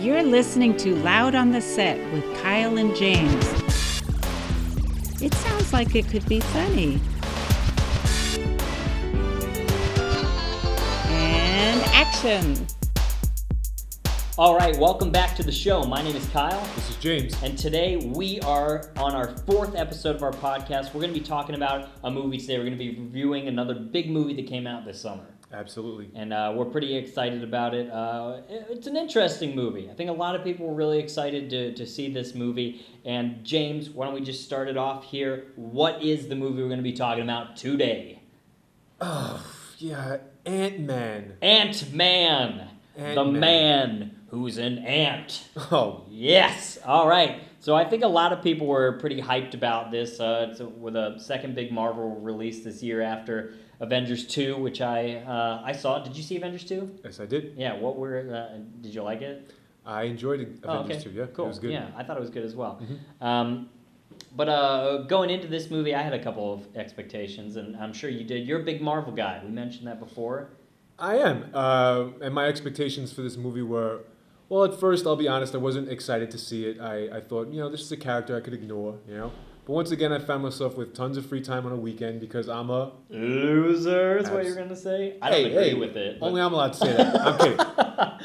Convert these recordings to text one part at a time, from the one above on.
You're listening to Loud on the Set with Kyle and James. It sounds like it could be funny. And action! All right, welcome back to the show. My name is Kyle. This is James. And today we are on our fourth episode of our podcast. We're going to be talking about a movie today. We're going to be reviewing another big movie that came out this summer. Absolutely. And we're pretty excited about it. It's an interesting movie. I think a lot of people were really excited to see this movie. And James, why don't we just start it off here? What is the movie we're going to be talking about today? Oh, yeah, Ant-Man. Ant-Man. The man who's an ant. Oh. Yes. All right. So I think a lot of people were pretty hyped about this. It's with a second big Marvel release this year after Avengers 2, which I saw. Did you see Avengers 2? Yes, I did. Yeah. Did you like it? I enjoyed Avengers 2, yeah. Cool. It was good. Yeah, I thought it was good as well. Mm-hmm. But going into this movie, I had a couple of expectations, and I'm sure you did. You're a big Marvel guy. We mentioned that before. I am. And my expectations for this movie were, well, at first, I'll be honest, I wasn't excited to see it. I thought, this is a character I could ignore, But once again, I found myself with tons of free time on a weekend because I'm a loser, is what you're going to say? I don't agree with it. But... Only I'm allowed to say that. I'm kidding.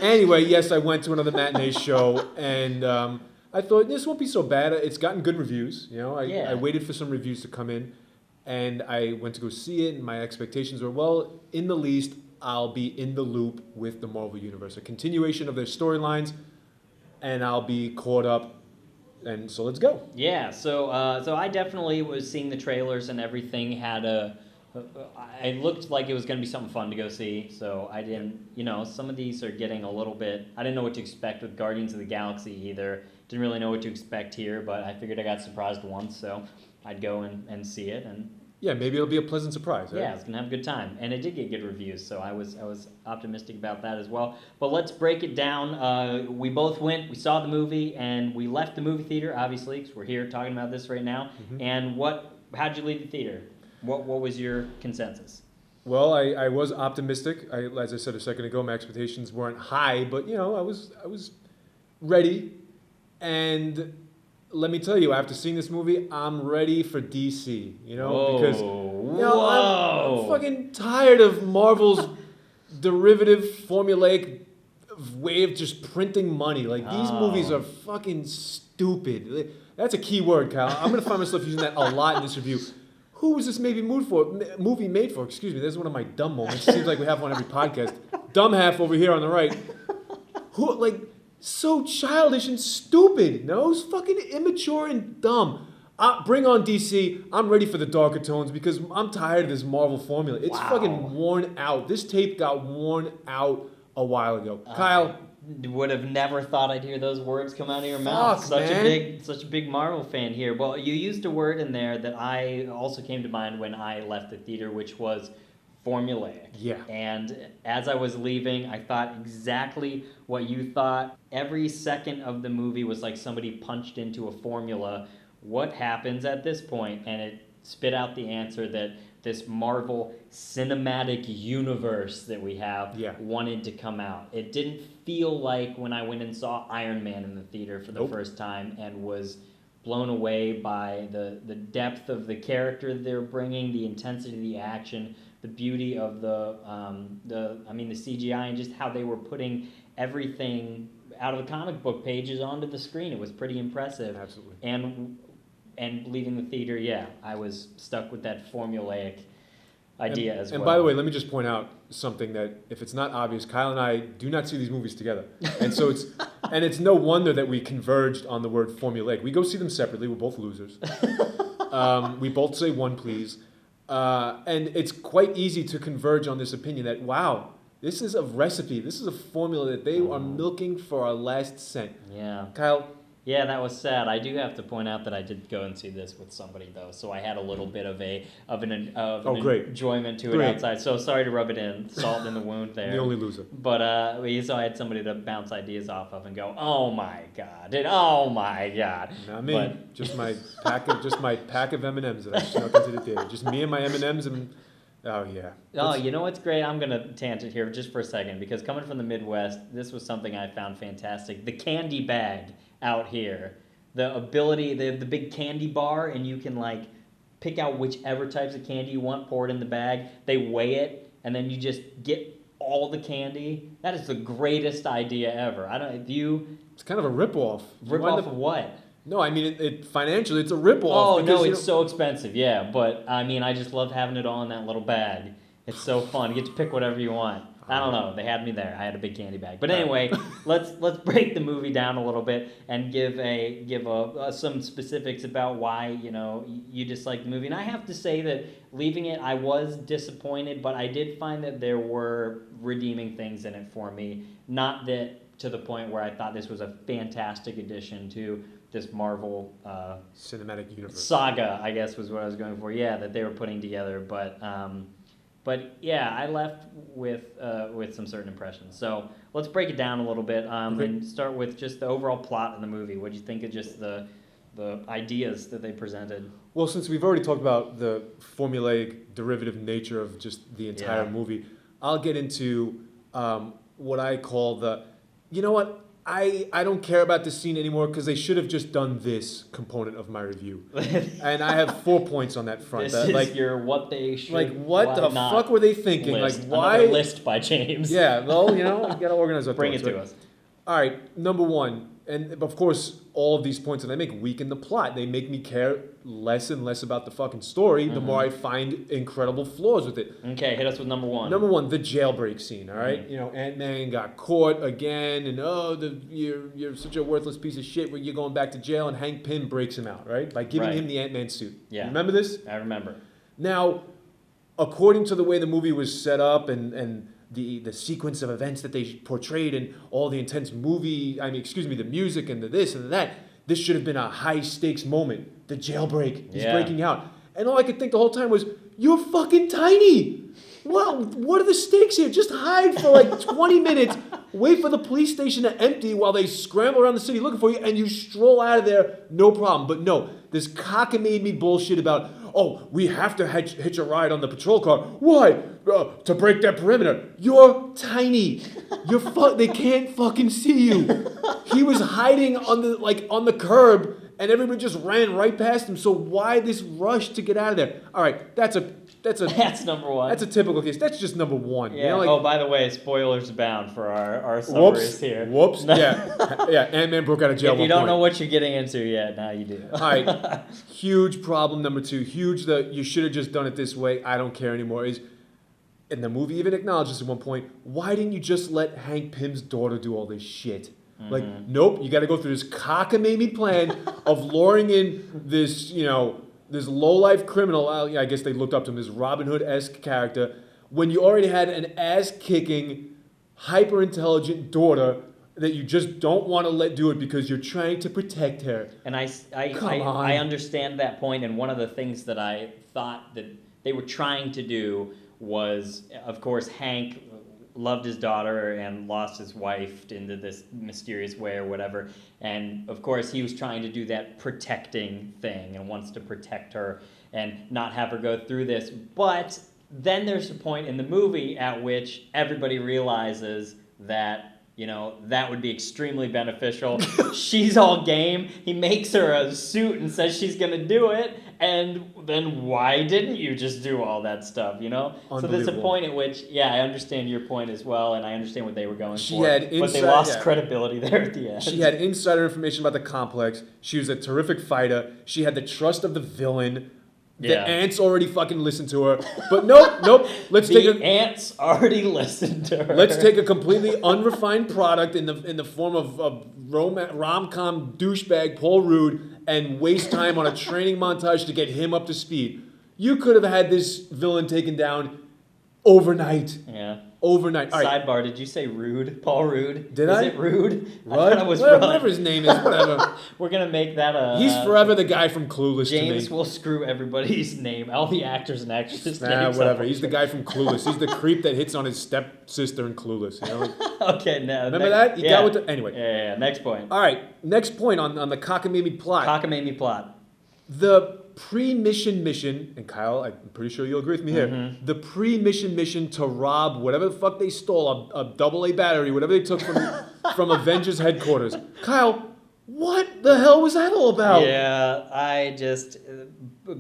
Anyway, yes, I went to another matinee show, and I thought, this won't be so bad. It's gotten good reviews, I waited for some reviews to come in, and I went to go see it, and my expectations were, well, in the least, I'll be in the loop with the Marvel Universe, a continuation of their storylines, and I'll be caught up, and so let's go. Yeah, so I definitely was seeing the trailers and everything it looked like it was going to be something fun to go see, so I didn't, some of these are getting a little bit, I didn't know what to expect with Guardians of the Galaxy either, didn't really know what to expect here, but I figured I got surprised once, so I'd go and see it, and... Yeah, maybe it'll be a pleasant surprise. Right? Yeah, I was gonna have a good time, and it did get good reviews, so I was optimistic about that as well. But let's break it down. We both went, we saw the movie, and we left the movie theater, obviously, because we're here talking about this right now. Mm-hmm. And how'd you leave the theater? What was your consensus? Well, I was optimistic. As I said a second ago, my expectations weren't high, but I was ready, and. Let me tell you, after seeing this movie, I'm ready for DC, because I'm fucking tired of Marvel's derivative, formulaic way of just printing money. Like, these movies are fucking stupid. That's a key word, Kyle. I'm going to find myself using that a lot in this review. Who was this movie made for? Excuse me, there's one of my dumb moments. It seems like we have one every podcast. Dumb half over here on the right. So childish and stupid. No, it's fucking immature and dumb. Bring on DC. I'm ready for the darker tones because I'm tired of this Marvel formula. It's fucking worn out. This tape got worn out a while ago. Kyle. Would have never thought I'd hear those words come out of your mouth. Such a big Marvel fan here. Well, you used a word in there that I also came to mind when I left the theater, which was formulaic. Yeah. And as I was leaving, I thought exactly what you thought. Every second of the movie was like somebody punched into a formula. What happens at this point? And it spit out the answer that this Marvel cinematic universe that we have wanted to come out. It didn't feel like when I went and saw Iron Man in the theater for the first time and was blown away by the depth of the character they're bringing, the intensity of the action, the beauty of the CGI, and just how they were putting everything out of the comic book pages onto the screen. It was pretty impressive. Absolutely. And leaving the theater, I was stuck with that formulaic idea as well. And by the way, let me just point out something that, if it's not obvious, Kyle and I do not see these movies together. And so it's no wonder that we converged on the word formulaic. We go see them separately. We're both losers. We both say one, please. And it's quite easy to converge on this opinion that, wow, this is a recipe. This is a formula that they are milking for our last cent. Yeah. Kyle? Yeah, that was sad. I do have to point out that I did go and see this with somebody, though, so I had a little bit of an enjoyment to it outside. So sorry to rub it in, salt in the wound there. The only loser. But so I had somebody to bounce ideas off of and go, oh my god, oh my god. Not me. Just my pack of M&Ms that I snuck into the theater. Just me and my M&Ms and Oh, yeah. Oh, you know what's great? I'm going to tangent here just for a second, because coming from the Midwest, this was something I found fantastic. The candy bag out here. The ability, they have the big candy bar, and you can, like, pick out whichever types of candy you want, pour it in the bag. They weigh it, and then you just get all the candy. That is the greatest idea ever. I don't, do you... It's kind of a ripoff. Rip-off of what? No, I mean, it financially, it's a ripoff. Oh, no, it's so expensive, yeah. But, I mean, I just love having it all in that little bag. It's so fun. You get to pick whatever you want. I don't know. They had me there. I had a big candy bag. But anyway, let's break the movie down a little bit and give some specifics about why, you know, you dislike the movie. And I have to say that leaving it, I was disappointed, but I did find that there were redeeming things in it for me. Not that to the point where I thought this was a fantastic addition to this Marvel cinematic universe saga, I guess was what I was going for. Yeah, that they were putting together, but yeah, I left with some certain impressions. So let's break it down a little bit and start with just the overall plot of the movie. What do you think of just the ideas that they presented? Well, since we've already talked about the formulaic derivative nature of just the entire movie, I'll get into what I call you know what? I don't care about this scene anymore because they should have just done this component of my review. And I have 4 points on that front. This is your what they should. Like, what the fuck were they thinking? List. Like, why? Another list by James. Yeah, well, you know, you got to organize our Bring thoughts, it to right? us. All right, number one, and of course, all of these points that I make weaken the plot. They make me care less and less about the fucking story the more I find incredible flaws with it. Okay, hit us with number one. Number one, the jailbreak scene, all right? You know, Ant-Man got caught again, and you're such a worthless piece of shit when you're going back to jail, and Hank Pym breaks him out, right? By giving him the Ant-Man suit. Yeah. Remember this? I remember. Now, according to the way the movie was set up and the sequence of events that they portrayed and all the intense the music and the this and the that, this should have been a high-stakes moment. The jailbreak. He's breaking out. And all I could think the whole time was, you're fucking tiny. What are the stakes here? Just hide for like 20 minutes, wait for the police station to empty while they scramble around the city looking for you, and you stroll out of there, no problem. But no, this cockamamie bullshit about, oh, we have to hitch a ride on the patrol car. Why? To break that perimeter. You're tiny. They can't fucking see you. He was hiding on the curb, and everybody just ran right past him. So why this rush to get out of there? All right, that's number one. That's a typical case. That's just number one. Yeah. You know, by the way, spoilers abound for our summaries here. Whoops. Yeah. Ant-Man broke out of jail. If you don't know what you're getting into yet, now you do. All right. Huge problem number two. You should have just done it this way. I don't care anymore. And the movie even acknowledges at one point, why didn't you just let Hank Pym's daughter do all this shit? Like, nope, you got to go through this cockamamie plan of luring in this, this low-life criminal. I guess they looked up to him, this Robin Hood-esque character, when you already had an ass-kicking, hyper-intelligent daughter that you just don't want to let do it because you're trying to protect her. And I understand that point, and one of the things that I thought that they were trying to do was, of course, Hank loved his daughter and lost his wife into this mysterious way or whatever. And, of course, he was trying to do that protecting thing and wants to protect her and not have her go through this. But then there's a point in the movie at which everybody realizes that, that would be extremely beneficial. She's all game. He makes her a suit and says she's going to do it. And then why didn't you just do all that stuff, So there's a point at which, I understand your point as well, and I understand what they were going for. But they lost credibility there at the end. She had insider information about the complex. She was a terrific fighter. She had the trust of the villain. The ants already fucking listened to her. But nope. Ants already listened to her. Let's take a completely unrefined product in the form of rom-com douchebag Paul Rudd and waste time on a training montage to get him up to speed. You could have had this villain taken down overnight. Yeah. Overnight. All right. Sidebar, did you say Rude? Paul Rudd? Did I? Is it Rude? Rudd? I thought it was Rudd. Whatever his name is, whatever. We're going to make that a... He's forever the guy from Clueless James to me. will screw everybody's name, all the actors and actresses' names. Whatever. He's the guy from Clueless. He's the creep that hits on his stepsister in Clueless. Okay, no. Remember that? You got with the... Anyway. Yeah. Next point. All right. Next point on the cockamamie plot. Cockamamie plot. The pre-mission, and Kyle, I'm pretty sure you'll agree with me here, the pre-mission to rob whatever the fuck they stole, a AA battery, whatever they took from Avengers headquarters. Kyle, what the hell was that all about? Yeah, I just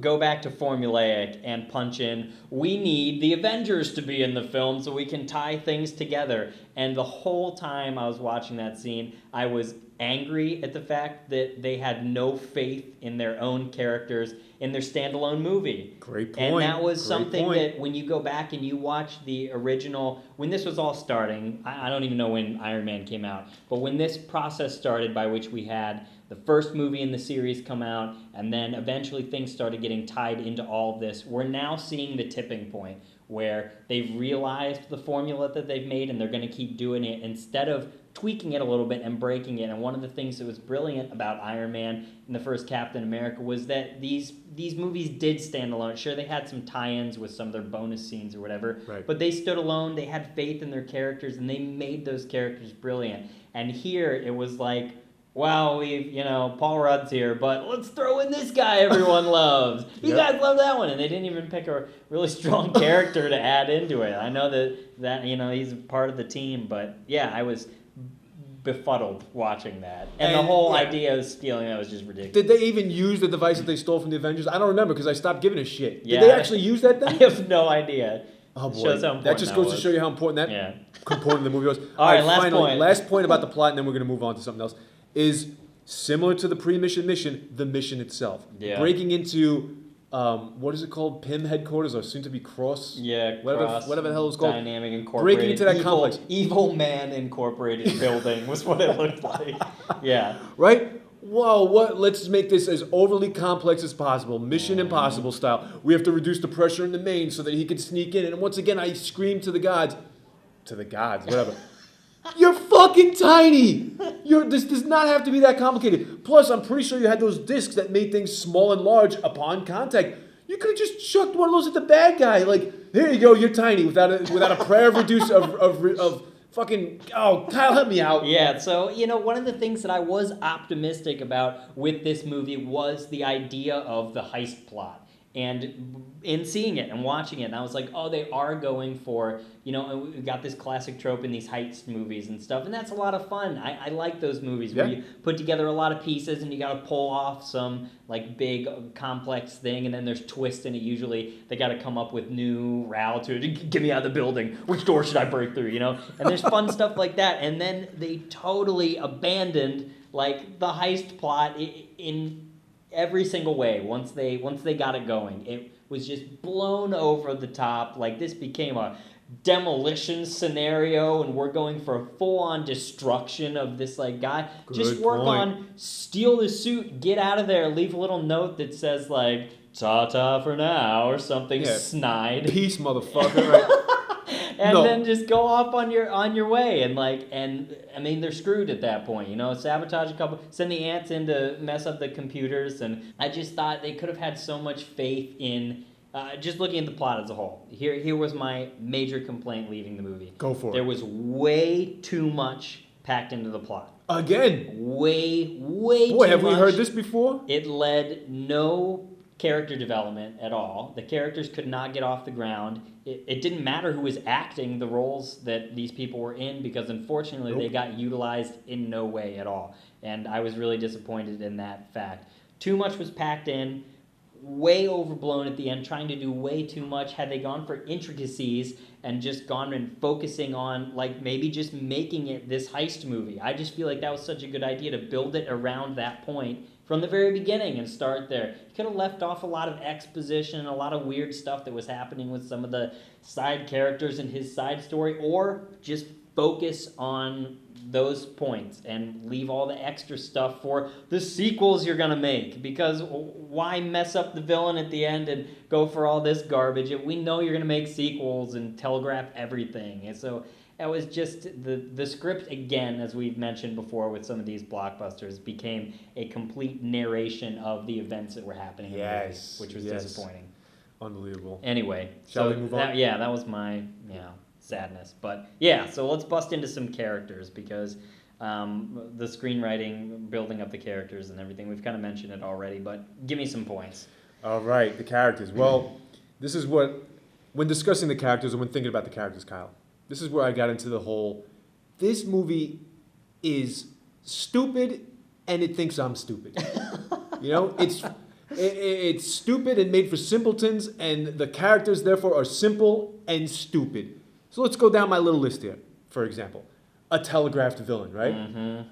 go back to formulaic and punch in, we need the Avengers to be in the film so we can tie things together. And the whole time I was watching that scene, I was angry at the fact that they had no faith in their own characters in their standalone movie. Great point. And that was something that when you go back and you watch the original, when this was all starting, I don't even know when Iron Man came out, but when this process started by which we had the first movie in the series come out, and then eventually things started getting tied into all of this, we're now seeing the tipping point where they've realized the formula that they've made and they're going to keep doing it instead of tweaking it a little bit and breaking it. And one of the things that was brilliant about Iron Man and the first Captain America was that these movies did stand alone. Sure, they had some tie-ins with some of their bonus scenes or whatever, but they stood alone, they had faith in their characters, and they made those characters brilliant. And here, it was like, wow, Paul Rudd's here, but let's throw in this guy everyone loves. You guys love that one. And they didn't even pick a really strong character to add into it. I know that he's a part of the team, but yeah, I was befuddled watching that. And the whole idea of stealing that was just ridiculous. Did they even use the device that they stole from the Avengers? I don't remember because I stopped giving a shit. Did they actually use that thing? I have no idea. Oh boy, shows how important that just goes to show you how important that component of the movie was. All right, last point about the plot, and then we're going to move on to something else, is similar to the pre-mission mission, the mission itself. Yeah. Breaking into, what is it called? PIM headquarters, or soon to be Cross? Yeah, whatever the hell it was called. Dynamic Incorporated. Breaking into that complex. Evil Man Incorporated building was what it looked like. Yeah. Right? Whoa, let's make this as overly complex as possible. Mission Impossible style. We have to reduce the pressure in the main so that he can sneak in. And once again, I scream to the gods, whatever. You're fucking tiny. This does not have to be that complicated. Plus, I'm pretty sure you had those discs that made things small and large upon contact. You could have just chucked one of those at the bad guy. Like, here you go, you're tiny, without a prayer of reduce of fucking. Oh, Kyle, help me out. Yeah. So one of the things that I was optimistic about with this movie was the idea of the heist plot. And in seeing it and watching it, and I was like, oh, they are going for, we got this classic trope in these heist movies and stuff, and that's a lot of fun. I like those movies where you put together a lot of pieces and you got to pull off some like big complex thing, and then there's twists in it. Usually they got to come up with new route to get me out of the building. Which door should I break through? And there's fun stuff like that. And then they totally abandoned like the heist plot in every single way. Once they got it going, it was just blown over the top. Like, this became a demolition scenario, and we're going for a full-on destruction of this like guy. Just work on steal the suit, get out of there, leave a little note that says like ta-ta for now or something snide. Peace, motherfucker. Right? And then just go off on your way, and I mean, they're screwed at that point, sabotage a couple, send the ants in to mess up the computers, and I just thought they could have had so much faith in, just looking at the plot as a whole. Here was my major complaint leaving the movie. Go for it. There was way too much packed into the plot. Again? Way too much. Boy, have we heard this before? It led no character development at all. The characters could not get off the ground. It didn't matter who was acting the roles that these people were in, because unfortunately they got utilized in no way at all. And I was really disappointed in that fact. Too much was packed in, way overblown at the end, trying to do way too much. Had they gone for intricacies and just gone and focusing on like maybe just making it this heist movie, I just feel like that was such a good idea to build it around that point from the very beginning and start there. You could have left off a lot of exposition and a lot of weird stuff that was happening with some of the side characters in his side story, or just focus on those points and leave all the extra stuff for the sequels you're going to make. Because why mess up the villain at the end and go for all this garbage if we know you're going to make sequels and telegraph everything? And so it was just the script, again, as we've mentioned before with some of these blockbusters, became a complete narration of the events that were happening in the movie, which was disappointing. Unbelievable. Anyway, shall we move on? That was my sadness. But so let's bust into some characters, because the screenwriting, building up the characters and everything, we've kind of mentioned it already, but give me some points. All right, the characters. Well, this is what, when discussing the characters and when thinking about the characters, Kyle, this is where I got into the whole, this movie is stupid and it thinks I'm stupid. You know, it's stupid and made for simpletons, and the characters therefore are simple and stupid. So let's go down my little list here. For example, a telegraphed villain, right? Mm-hmm.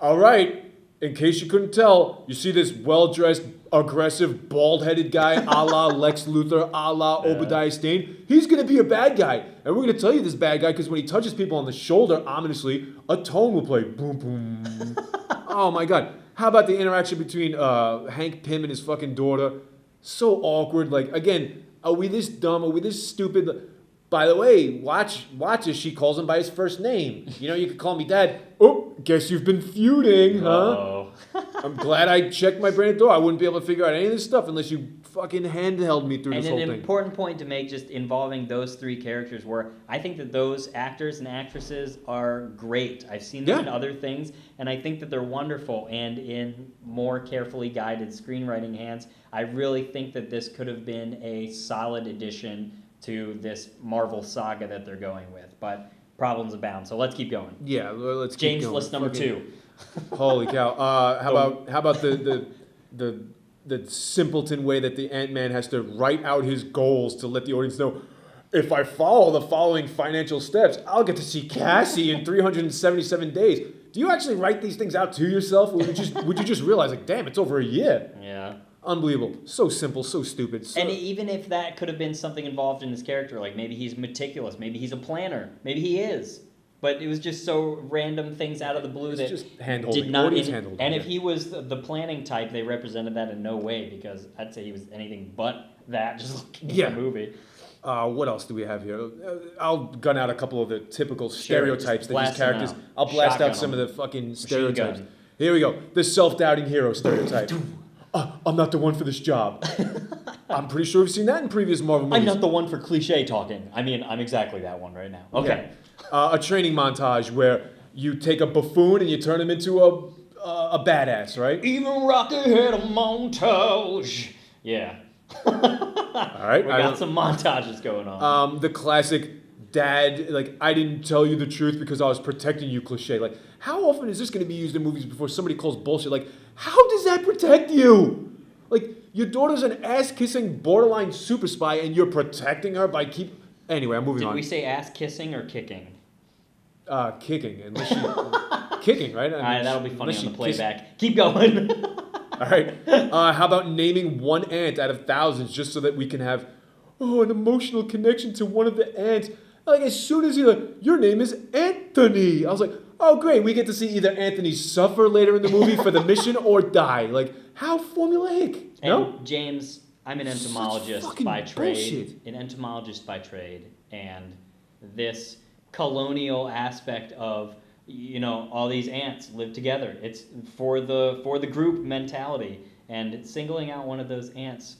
All right, in case you couldn't tell, you see this well-dressed, aggressive, bald-headed guy, a la Lex Luthor, a la Obadiah Stane. He's going to be a bad guy. And we're going to tell you this bad guy because when he touches people on the shoulder, ominously, a tone will play. Boom, boom. Oh, my God. How about the interaction between Hank Pym and his fucking daughter? So awkward. Like, again, are we this dumb? Are we this stupid? By the way, watch as she calls him by his first name. You know, you could call me Dad. Oh, guess you've been feuding, huh? Uh-oh. I'm glad I checked my brain at the door. I wouldn't be able to figure out any of this stuff unless you fucking handheld me through this whole And thing. an important point to make just involving those three characters were, I think that those actors and actresses are great. I've seen them in other things, and I think that they're wonderful. And in more carefully guided screenwriting hands, I really think that this could have been a solid addition to this Marvel saga that they're going with. But problems abound, so let's keep going. Yeah, let's keep James going. list number 2. Holy cow! How about the simpleton way that the Ant-Man has to write out his goals to let the audience know, if I follow the following financial steps, I'll get to see Cassie in 377 days. Do you actually write these things out to yourself, or would you just realize, like, damn, it's over a year? Yeah. Unbelievable. So simple, so stupid. And even if that could have been something involved in his character, like maybe he's meticulous, maybe he's a planner, maybe he is. But it was just so random things out of the blue that just hand-holding. did not. Hand-holding, and if he was the planning type, they represented that in no way, because I'd say he was anything but that, just looking at the movie. What else do we have here? I'll gun out a couple of the typical stereotypes that these characters. Out. I'll blast Shotgun out some them. of the fucking stereotypes. gun. Here we go. The self-doubting hero stereotype. I'm not the one for this job. I'm pretty sure we've seen that in previous Marvel movies. I'm not the one for cliche talking. I mean, I'm exactly that one right now. Okay. Yeah. A training montage where you take a buffoon and you turn him into a badass, right? Even Rocky had a montage. Yeah. All right. We got some montages going on. The classic dad, like, I didn't tell you the truth because I was protecting you cliche. Like, how often is this going to be used in movies before somebody calls bullshit? Like, how does that protect you? Like, your daughter's an ass-kissing borderline super spy and you're protecting her by Anyway, I'm moving on. Did we say ass-kissing or kicking? Kicking. Unless she... Kicking, right? All right, that'll be funny on the playback. Keep going. All right. How about naming one ant out of thousands just so that we can have, an emotional connection to one of the ants? Like, as soon as your name is Anthony. I was like, oh, great. We get to see either Anthony suffer later in the movie for the mission or die. Like, how formulaic. No? James, I'm an entomologist by trade. An entomologist by trade. And this colonial aspect of, all these ants live together. It's for the group mentality. And singling out one of those ants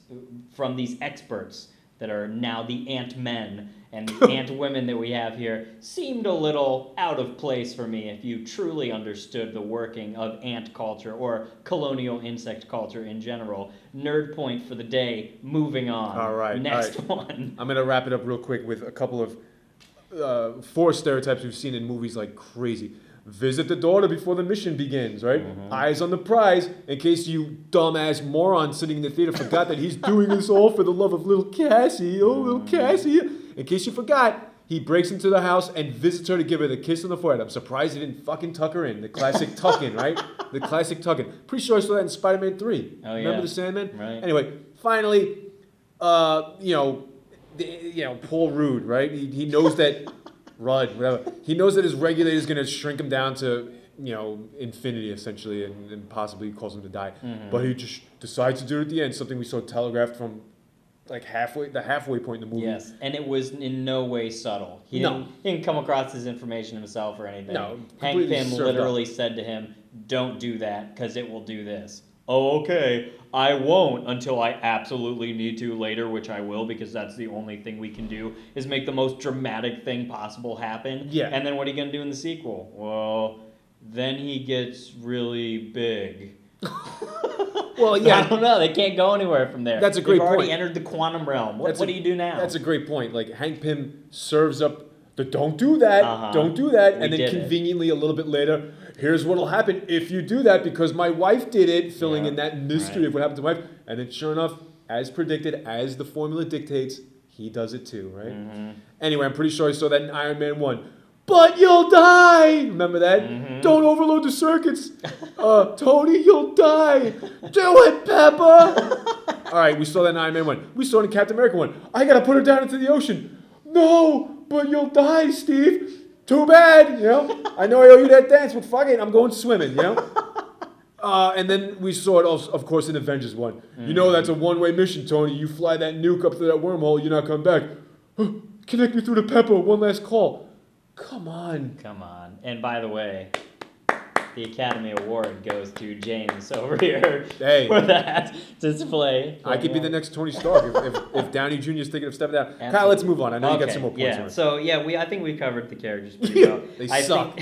from these experts that are now the ant men and the ant women that we have here seemed a little out of place for me if you truly understood the working of ant culture or colonial insect culture in general. Nerd point for the day. Moving on. All right. Next one. I'm going to wrap it up real quick with a couple of 4 stereotypes we've seen in movies like crazy. Visit the daughter before the mission begins, right? Mm-hmm. Eyes on the prize, in case you dumbass moron sitting in the theater forgot that he's doing this all for the love of little Cassie. Oh, little Cassie. In case you forgot, he breaks into the house and visits her to give her the kiss on the forehead. I'm surprised he didn't fucking tuck her in. The classic tuck-in, right? The classic tuck-in. Pretty sure I saw that in Spider-Man 3. Oh, yeah. Remember the Sandman? Right. Anyway, finally, Paul Rudd, right? He knows that... Rudd, whatever. He knows that his regulator is going to shrink him down to, infinity, essentially, and possibly cause him to die. Mm-hmm. But he just decides to do it at the end, something we saw telegraphed from, like, the halfway point in the movie. Yes, and it was in no way subtle. He didn't come across his information himself or anything. No, Hank Pym literally said to him, don't do that, because it will do this. Oh, okay, I won't until I absolutely need to later, which I will, because that's the only thing we can do, is make the most dramatic thing possible happen. Yeah. And then what are you going to do in the sequel? Well, then he gets really big. Well, yeah. I don't know. They can't go anywhere from there. That's a great They've already point. entered the quantum realm. What do you do now? That's a great point. Like Hank Pym serves up the don't do that, don't do that, and then conveniently a little bit later, here's what'll happen if you do that because my wife did it, filling in that mystery of what happened to my wife. And then sure enough, as predicted, as the formula dictates, he does it too, right? Mm-hmm. Anyway, I'm pretty sure I saw that in Iron Man 1. But you'll die! Remember that? Mm-hmm. Don't overload the circuits. Tony, you'll die. Do it, Pepper! All right, we saw that in Iron Man 1. We saw it in Captain America 1. I gotta put her down into the ocean. No, but you'll die, Steve. Too bad, you know? I know I owe you that dance, but fuck it, I'm going swimming, you know? And then we saw it, also, of course, in Avengers 1. Mm-hmm. You know that's a one-way mission, Tony. You fly that nuke up through that wormhole, you're not coming back. Connect me through to Pepper, one last call. Come on. Come on. And by the way, the Academy Award goes to James over here for that display. I could be the next Tony Stark if Downey Jr. is taking a step down. Absolutely. Kyle, let's move on. I know you got some more points. Yeah. So I think we covered the characters pretty well. They suck.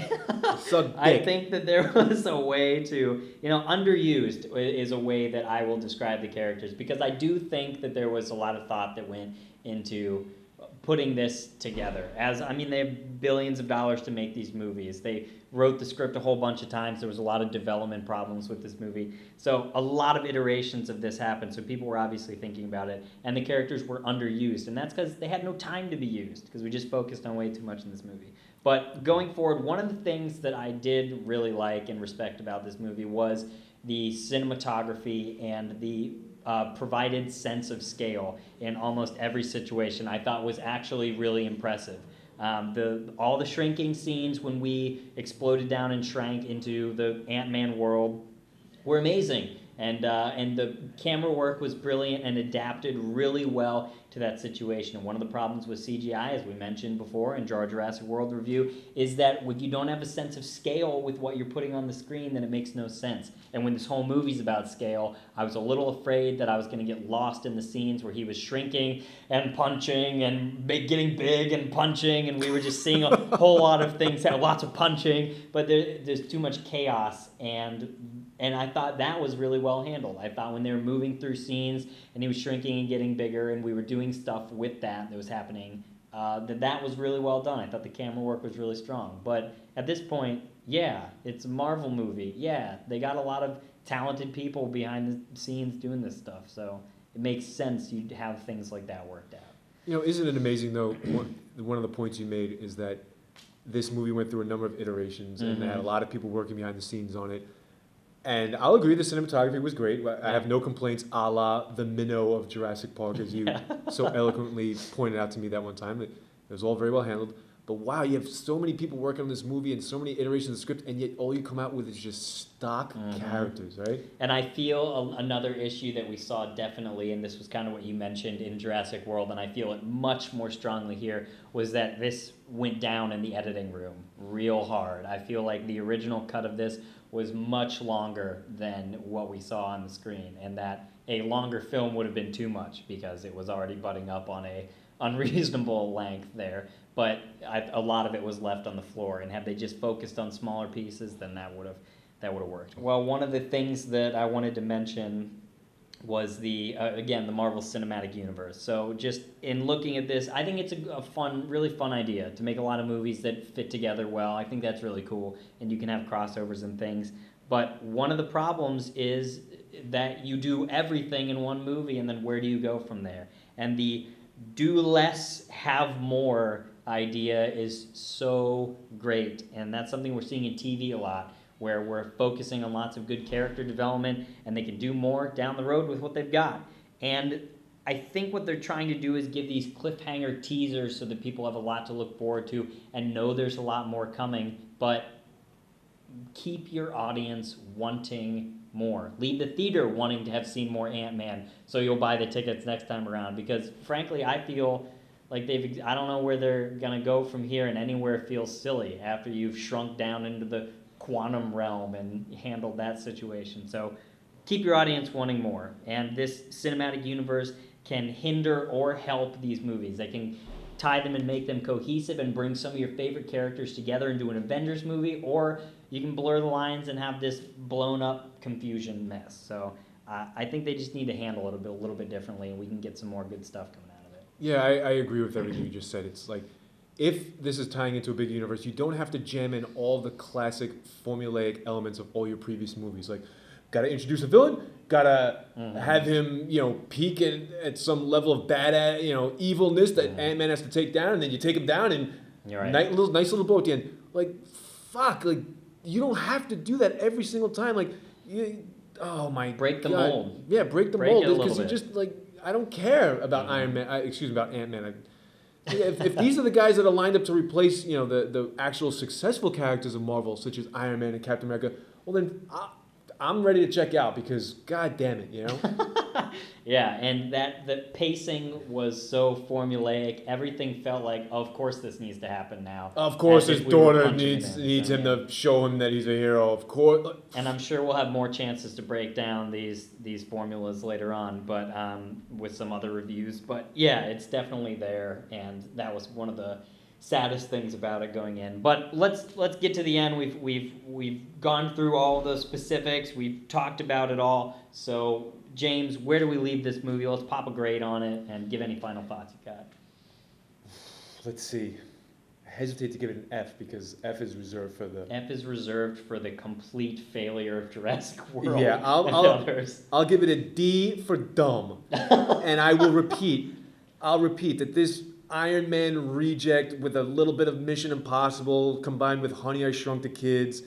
Suck dick. I think that there was a way to, underused is a way that I will describe the characters because I do think that there was a lot of thought that went into putting this together. They have billions of dollars to make these movies. They wrote the script a whole bunch of times. There was a lot of development problems with this movie. So a lot of iterations of this happened. So people were obviously thinking about it. And the characters were underused. And that's because they had no time to be used because we just focused on way too much in this movie. But going forward, one of the things that I did really like and respect about this movie was the cinematography and the provided sense of scale in almost every situation. I thought was actually really impressive. All the shrinking scenes when we exploded down and shrank into the Ant-Man world were amazing. And the camera work was brilliant and adapted really well to that situation. And one of the problems with CGI, as we mentioned before in our Jurassic World review, is that when you don't have a sense of scale with what you're putting on the screen, then it makes no sense. And when this whole movie's about scale, I was a little afraid that I was going to get lost in the scenes where he was shrinking and punching and getting big and punching, and we were just seeing a whole lot of things, lots of punching, but there's too much chaos, and I thought that was really well handled. I thought when they were moving through scenes and he was shrinking and getting bigger and we were doing stuff with that was happening, that was really well done. I thought the camera work was really strong. But at this point, it's a Marvel movie. Yeah, they got a lot of talented people behind the scenes doing this stuff. So it makes sense you'd have things like that worked out. Isn't it amazing, though, one of the points you made is that this movie went through a number of iterations and they had a lot of people working behind the scenes on it. And I'll agree the cinematography was great. I have no complaints a la the minnow of Jurassic Park, as you so eloquently pointed out to me that one time. It was all very well handled. But wow, you have so many people working on this movie and so many iterations of the script, and yet all you come out with is just stock characters, right? And I feel another issue that we saw definitely, and this was kind of what you mentioned in Jurassic World, and I feel it much more strongly here, was that this went down in the editing room real hard. I feel like the original cut of this was much longer than what we saw on the screen, and that a longer film would have been too much because it was already butting up on a unreasonable length there. But a lot of it was left on the floor, and had they just focused on smaller pieces, then that would have worked. Well, one of the things that I wanted to mention was the Marvel Cinematic Universe. So just in looking at this, I think it's a really fun idea to make a lot of movies that fit together well. I think that's really cool, and you can have crossovers and things. But one of the problems is that you do everything in one movie, and then where do you go from there? And the do less, have more idea is so great, and that's something we're seeing in TV a lot, where we're focusing on lots of good character development, and they can do more down the road with what they've got. And I think what they're trying to do is give these cliffhanger teasers so that people have a lot to look forward to and know there's a lot more coming, but keep your audience wanting more. Leave the theater wanting to have seen more Ant-Man so you'll buy the tickets next time around, because frankly, I feel like I don't know where they're going to go from here, and anywhere feels silly after you've shrunk down into the quantum realm and handled that situation. So keep your audience wanting more. And this cinematic universe can hinder or help these movies. They can tie them and make them cohesive and bring some of your favorite characters together into an Avengers movie, or you can blur the lines and have this blown up confusion mess. So I think they just need to handle it a little bit differently, and we can get some more good stuff coming out of it. Yeah, I agree with everything you just said. It's like, if this is tying into a big universe, you don't have to jam in all the classic formulaic elements of all your previous movies. Like, gotta introduce a villain, gotta have him, peak at some level of evilness that Ant-Man has to take down, and then you take him down, and You're right. nice little bow at the end. Like, fuck, like, you don't have to do that every single time. Like, oh my God. Break the mold. Yeah, break the Break mold. it a little Because you bit. just, like, I don't care about about Ant-Man. If these are the guys that are lined up to replace, the actual successful characters of Marvel, such as Iron Man and Captain America, well then I'm ready to check out, because God damn it, Yeah, and the pacing was so formulaic. Everything felt like, of course this needs to happen now. Of course, As his if we were daughter punching it needs in. him to show him that he's a hero. Of course. And I'm sure we'll have more chances to break down these formulas later on, but with some other reviews. But yeah, it's definitely there, and that was one of the saddest things about it going in. But let's get to the end. We've gone through all the specifics. We've talked about it all. So James, where do we leave this movie? Let's pop a grade on it and give any final thoughts you've got. Let's see. I hesitate to give it an F, because F is reserved for the... F is reserved for the complete failure of Jurassic World. Yeah, I'll give it a D for dumb. And I'll repeat that this Iron Man reject with a little bit of Mission Impossible combined with Honey, I Shrunk the Kids.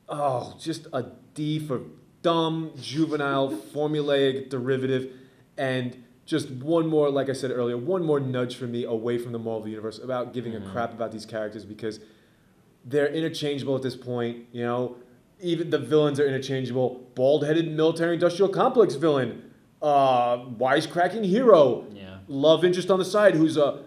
Oh, just a D for dumb, juvenile, formulaic, derivative, and just one more, like I said earlier, one more nudge for me away from the Marvel Universe about giving a crap about these characters, because they're interchangeable at this point, Even the villains are interchangeable. Bald-headed military-industrial complex villain. Wisecracking hero. Yeah. Love interest on the side who's a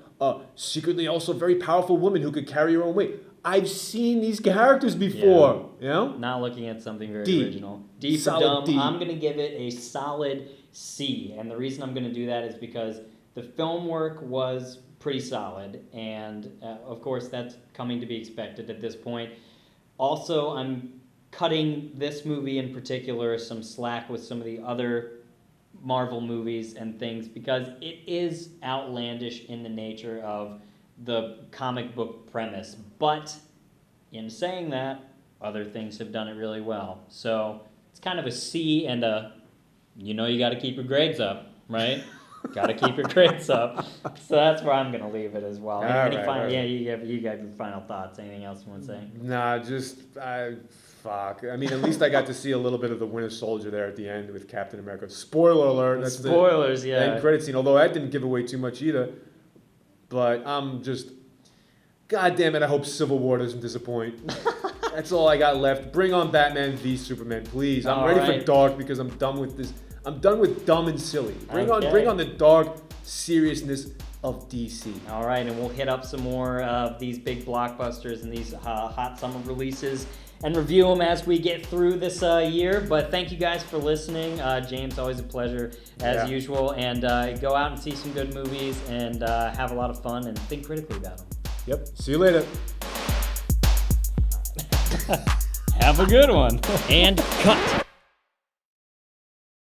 secretly also very powerful woman who could carry her own weight. I've seen these characters before, Not looking at something very D. original. D for Solid dumb. D. I'm going to give it a solid C. And the reason I'm going to do that is because the film work was pretty solid. And, of course, that's coming to be expected at this point. Also, I'm cutting this movie in particular some slack with some of the other Marvel movies and things, because it is outlandish in the nature of the comic book premise. But in saying that, other things have done it really well. So it's kind of a C and a, you got to keep your grades up, right? Got to keep your grades up. So that's where I'm going to leave it as well. Yeah, you got your final thoughts. Anything else you want to say? Nah, fuck. I mean, at least I got to see a little bit of the Winter Soldier there at the end with Captain America. Spoiler alert. That's Spoilers, the yeah. end credit scene, although that didn't give away too much either. But I'm just... God damn it, I hope Civil War doesn't disappoint. That's all I got left. Bring on Batman v Superman, please. I'm ready for dark, because I'm done with this. I'm done with dumb and silly. Bring on the dark seriousness of DC. All right, and we'll hit up some more of these big blockbusters and these hot summer releases and review them as we get through this year. But thank you guys for listening. James, always a pleasure as usual. And go out and see some good movies and have a lot of fun and think critically about them. Yep. See you later. Have a good one. And cut.